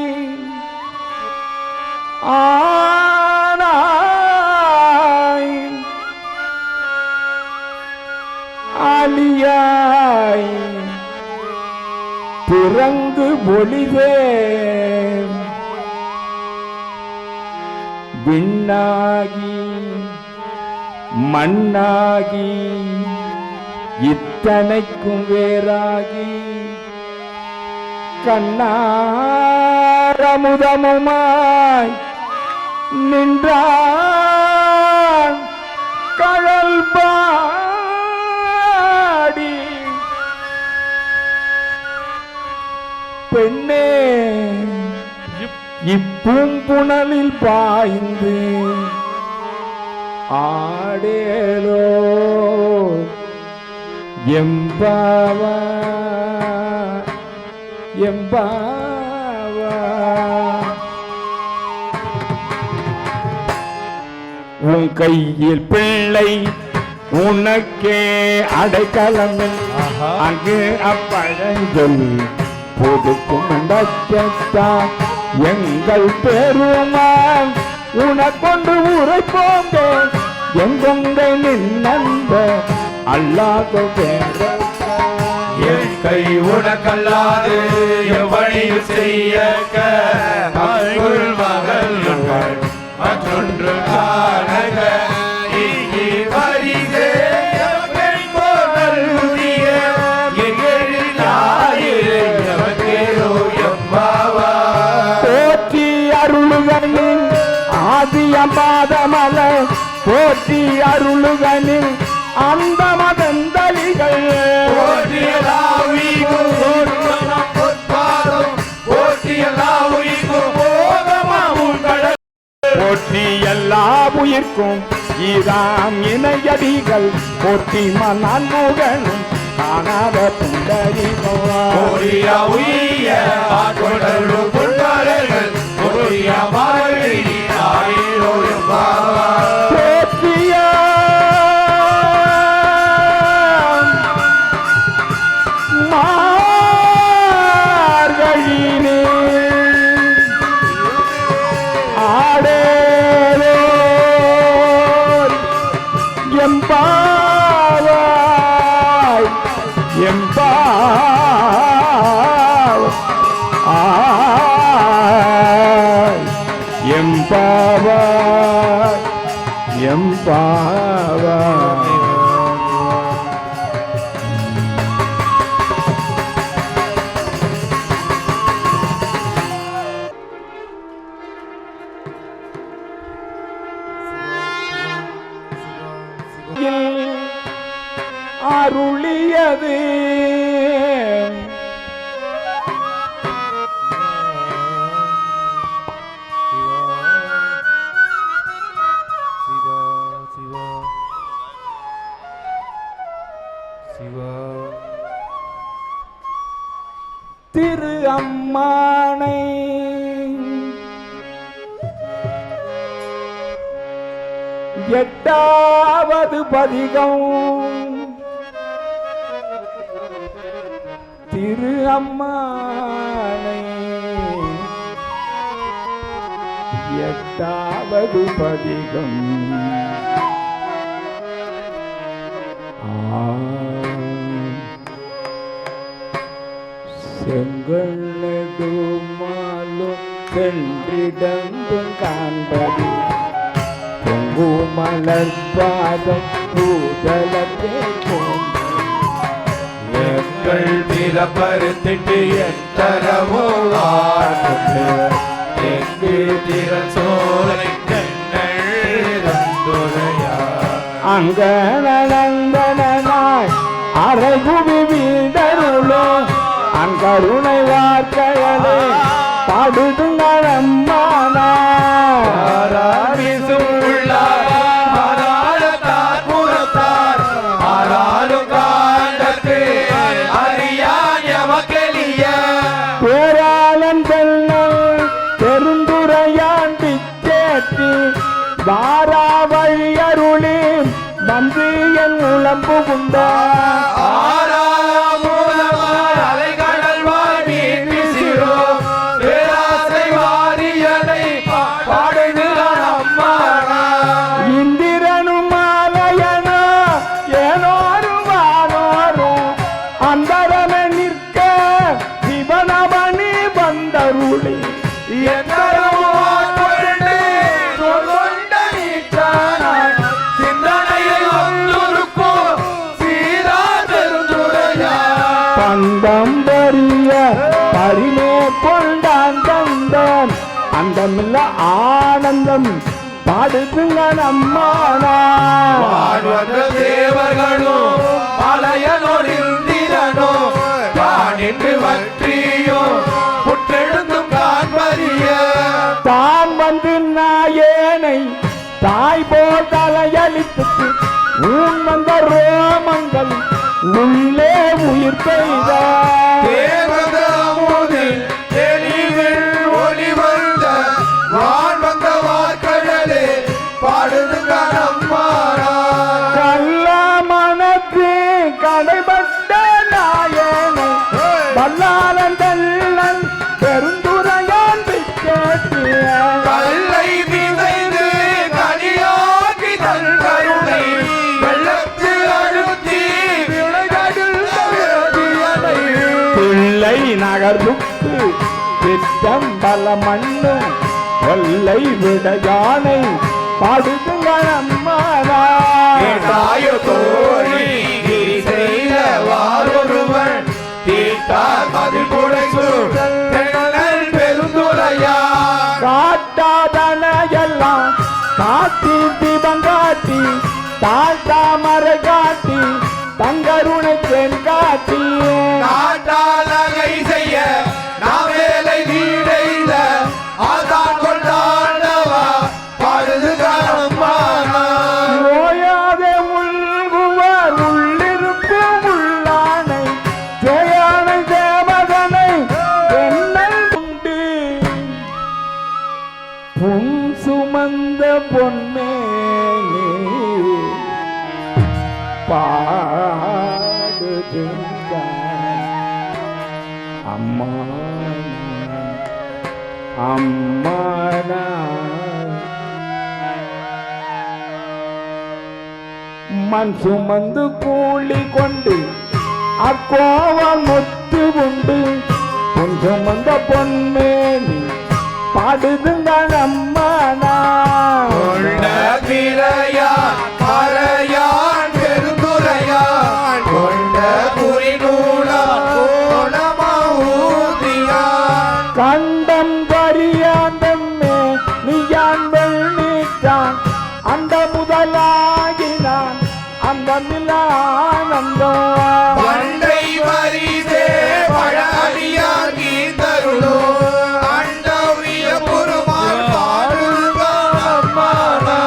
ஆனாய் ஆலியாய் பிறங்கு பொலிதே விண்ணாகி மண்ணாகி இத்தனைக்கும் வேறாகி கண்ணாரமுதமுமாய் நின்றான் கடல் பாடி பெண்ணே இப்பூம்புணலில் பாய்ந்து ஆடேலோ எம்பாவா எம்பாவா உன் கையில் பிள்ளை உனக்கே அடைக்கலம் அங்கு அப்பழஞ்சொல் பொதுக்கும் எங்கள் பெருமான் உனக்கொண்டு உரைப்போங்க எங்கொங்கை நின்னந்த அல்லாத பேர என் கை உனக்கல்லாது எவ்வழியில் செய்ய மகள் மற்றொன்று காணக இங்கே வரிசே போற்றி அருளுகனில் ஆதியம்பாதமல போற்றி அருளுகனில் அந்த மதந்தளிகள் போற்றி எல்லா உயிர்க்கும் ஈராம் இணையடிகள் போற்றி மன்னான் முகனும் காணாத போற்றிய மார்கழினே ஆடேலோ எம்பாவாய் எம்பாவாய் எம்பாவாய் அருளியது திரு அம்மானை எட்டாவது பதிகம் திரு அம்மானை எட்டாவது பதிகம் செங்கல் நெடுமாலும் சென்றிடங்கும் காண்பது பொங்கு மலர்பாதம் பூதலத்தே எங்கள் பிறப்பறுத்திட்டு எத்தரவோ ஆட்டு எங்கு திறன் சோலை கண்ணுரையா அங்கனந்தனாய் அரைகுவி வீடருளோ அங்கருணை வார்த்தைகளே பாடுதுங்கள் அம்மானார் பேராளன் செல்லம் பெருந்துரையாண்டி சேத்தி வாரா வழியருளி வந்து என் உளம்பு உண்டார் இந்திரனும் மாலையனோ ஏனோரும் வானோரும் அந்தரமே நிற்க சிவனமணி வந்தருளி பந்தம் பெரிய பரிமே கொண்டான் தந்தன் அந்தமில்ல ஆனந்தம் பாடுதுங்கள் அம்மானா தேவர்களும் மலையனோடிந்திரனோ தானின்று வற்றியோ புற்றெழுந்தும் காண்பறிய தான் வந்து நாயேனை தாய் போல் தலையளித்து ஊன் வந்த ரோமங்கள் உள்ளே உயிர் பெய்த கள்ள மனத்து கடைபட்ட நாயனை வல்லாளன் தெல்லன் பெருந்துரையான் கேட்டிய கல்லை விதைந்து கனியாக்கி தன் கருணை வெள்ளத்து அழுத்தி பிள்ளை நகர்வுக்கு திட்டம் பல மண்ணும் கொல்லை விட யானை பாடுதுங்கள் அம்மானா தாயோ தோழி செய்த வாரொருவன் தீட்டார் மதில் புடை சூழல் பெருந்துரையா காட்டாதன எல்லாம் காட்டி தீபம் காட்டி தாழ் தாமரை காட்டி தங்கருணை தென் காட்டி நாட்டாளகை செய்ய நாம் வேலை நீடைந்த ஆதான் கொண்டாண்டவா பாடுதுகாரம்மானா நோயாதே உள்குவர் உள்ளிருக்கும் உள்ளானை ஜெயானை தேவதனை என்னல் உண்டு புன் சுமந்த பொன்மேனி பாடுதுங்கள் அம்மானா மண் சுமந்து கூலி கொண்டு அக்கோவல் முத்து உண்டு பொன் சுமந்த பொன்மேனி பாடுதுங்கள் அம்மானா பிறையான் மறையான் பெருந்துரையான் கொண்ட புரிநூலான் கண்டம் கரியாந்தம்மே நீயான் வெள்ளித்தான் அந்த முதலாகினான் அந்த மிலானந்தம் பண்டை வரிசே பழடியார் கீதருளோ அண்டவிய புருமான் பாடுதுகாரம்மானா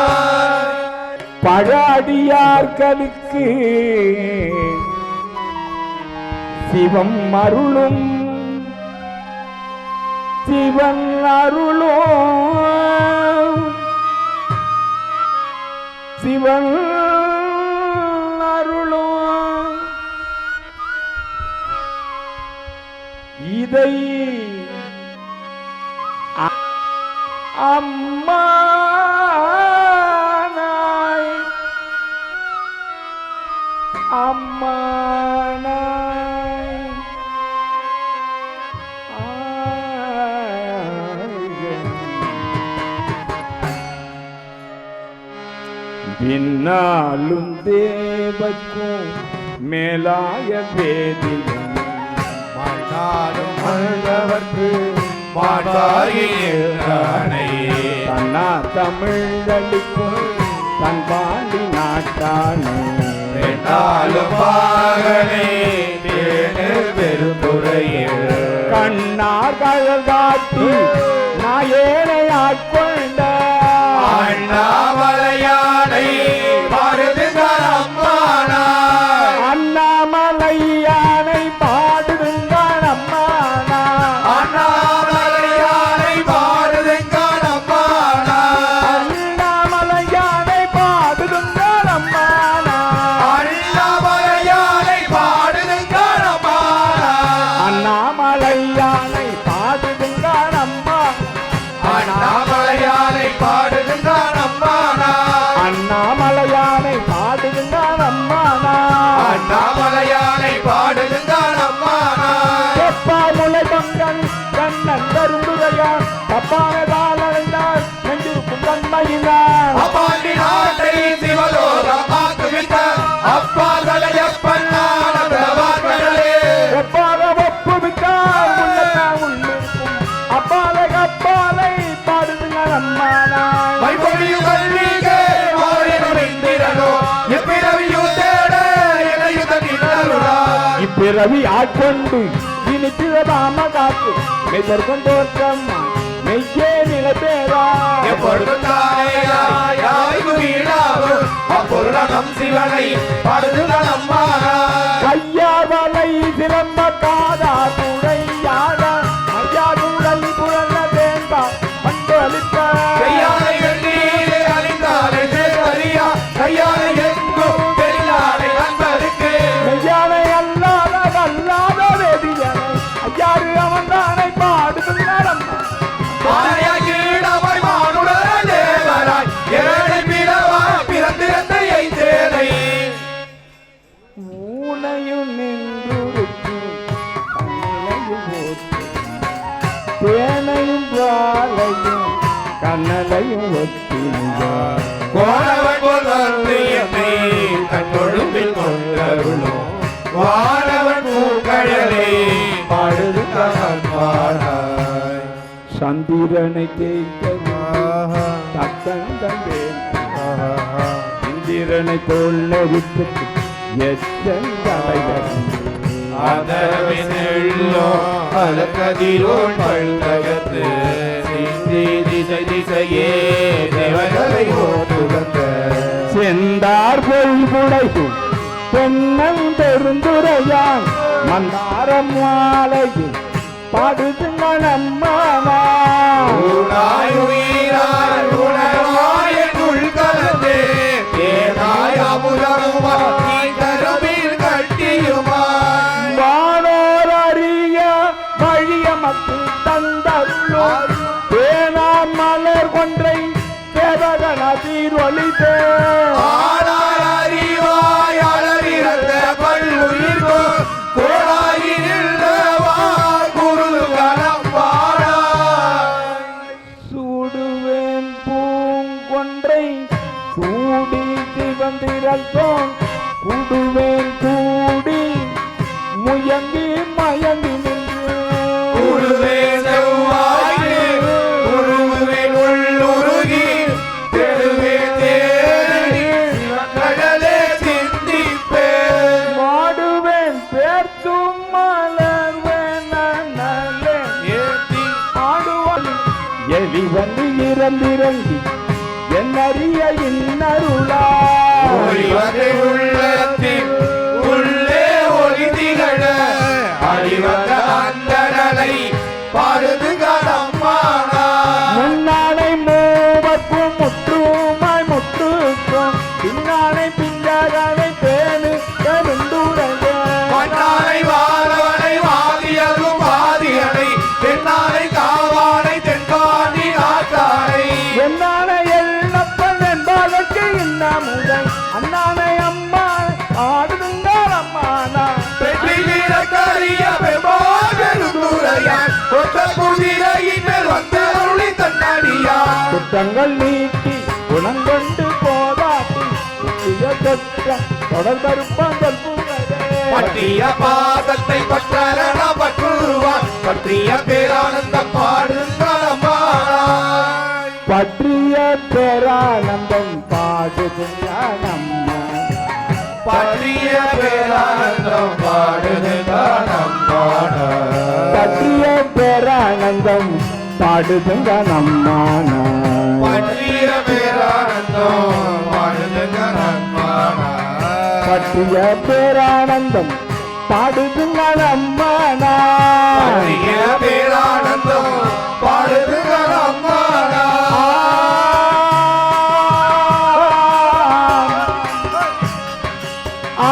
பழடியார்களுக்கு சிவம் அருளும் சிவன் அருளும் சிவன் அருளும் இதை அம்மானாய் அம்மானாய் பின்னாலும் தேவக்கும் மேலாய வேதிலும் மாட்டாலும் மன்னவர்க்கு மாட்டாயினை தன்னா தமிழளிக்கும் தன் பாண்டி நாட்டானே பெண்ணாலும் பாகனே தேனு பெருந்துறையில் கண்ணார் கழல் காட்டி நாயேனை ஆட்கொண்ட அண்ணாமலையானை பாடுதுங்கள் அம்மானாய் அண்ணாமலையானை பாடுதுங்கள் அம்மானாய் அண்ணாமலையானை பாடுதுங்கள் அம்மானாய் அண்ணாமலையானை பாடுதுங்கள் அம்மானாய் அண்ணாமலையானை பாடுதுங்கள் அம்மானாய் அண்ணாமலையானை பாடுதுங்கள் அம்மா அண்ணாமலையானை பாடுதுங்கள் அம்மானாய் அண்ணாமலையானை பாடுதுங்கள் அம்மானாய் அண்ணாமலையானை பாடுதுங்கள் அம்மானாய் எப்பா முளை பங்கன் கண்ணன் கருந்துரையான் தப்பானதால் அடைந்தார் நெஞ்சிருக்கும் தன்மையினார் அப்பாண்டி நாட்டை சிவலோகமாக்குவித்த அப்பாகளை எப்பன்னான பிரபாகரே எப்பாக ஒப்புவித்தார் உள்ளத்தா உள்ளிருக்கும் அப்பாலை அப்பாலை பாடுதுங்கள் அம்மானாய் மைபொழியும் கல்விகே மாறினோ எப்பிறவியும் தேட இணையுதனினருளாய் இப்பிறவி ஆட்கொண்டு இனி பிறதாம காத்து மெய்தற்கும் தோற்றம் மெய்யே நிலை பேரா எப்பொழுதும் தானேயாய்வு வீடாகும் அப்பொருளம் சிவனை பாடுதுங்கள் அம்மானாய் கையாவலை சிலம்ப காதா துணையாட ஐயா குழல் புரள தேங்கா பண்டு அளித்த கையாலை வெள்ளீரே அழிந்தாலே தேவரியா கையாலை எங்கும் பெரியாரை அன்பருக்கு மெய்யானை அல்லாத வல்லாத வேதியனை ஐயாறு அவன்தானை பாடுதுங்கள் அம்மா ஆனையாய் மானுடர் தேவராய் ஏழை பிறவாய் பிறந்திருந்த ஐந்தேனை ஊனையும் நின்றுருக்கும் கண்ணையும் போற்று தேனையும் பாலையும் கண்ணலையும் ஒத்தினார் கோணவன் போல் வந்து என்னை தன் கொழும்பில் கொண்டருளும் வானவன் பூங்கழலே பாடுதுங்கள் அம்மானாய் சந்திரனை தேய்த்தது தக்கன் தந்தேன் இந்திரனை தோல் நெறித்து எச்சந்தலைவரும் ஆதரவினெல்லோ அலக்கதிரோன் பல்தகத்து சிந்தி திசை திசையே தேவர்களை ஓட்டுகந்த செந்தார் பொய் புடையும் தென்னன் பெருந்துரையான் மந்தாரம் மாலையில் பாடுதுங்கள் அம்மாவா ஊனாய் உயிராய் உணர்வாய் என் உள்கலந்தே தேனாய் அமுதமுமாய் கருவில் கட்டியுமாய் வானோர் அறிய வழிய மக்கள் தந்தருளும் தேனார் மலர் கொன்றை தேவகன தீர்வழித்தே ஆனாய் அறிவாய் அளவிறந்த பல்லுயிர்கோ கோடாகி நின்றவாய் குருகலம் பாடாய் சூடுவேன் பூங்கொன்றை சூடி சிவந்திரத்தோன் கூடுவேன் கூடி முயங்கி மயங்கி நின்று உருவே செவ்வாய்க்கு உருவேன் உள்ளுருகி தெருவே தேடி சிவக்கடலே சிந்திப்பேன் மாடுவேன் பேர்த்தும் மலர்வேன் நன்னலே ஏத்தி ஆடுவான் எலி வந்து இறந்திறங்கி என்னறிய இன்னருளா ஒளிவகை உள்ளத்தில் உள்ளே ஒளி திகழ அறிவந்த அந்தரனை பாடுதுகள் அண்ணானை அம்மா ஆடுதுங்க அம்மானா வெற்றி வீரக்காரிய பெருமாறுரையான் கொத்த குதிரையின் மேல் வந்து அருளி தன்னாடியான் குற்றங்கள் நீக்கி குணங்கொண்டு போதாட்டி புத்திய தொற்றம் தொடர் கருப்பங்கள் பற்றிய பாதத்தை பற்றரண பற்றுவான் பற்றிய பேரானந்த பாடுங்களமாய் பற்றிய பேரானந்தம் பாடுதுங்க நம்மா பற்றிய பேரானந்தம் பாடுங்களமான பற்றிய பேரானந்தம் பாடுதுங்க நம்மானா பற்றிய பேரானந்தம் பாடுங்களமான பற்றிய பேரானந்தம் பாடுதுங்க நம்மானா பற்றிய பேரானந்தம் பாடுங்களமானா ஆ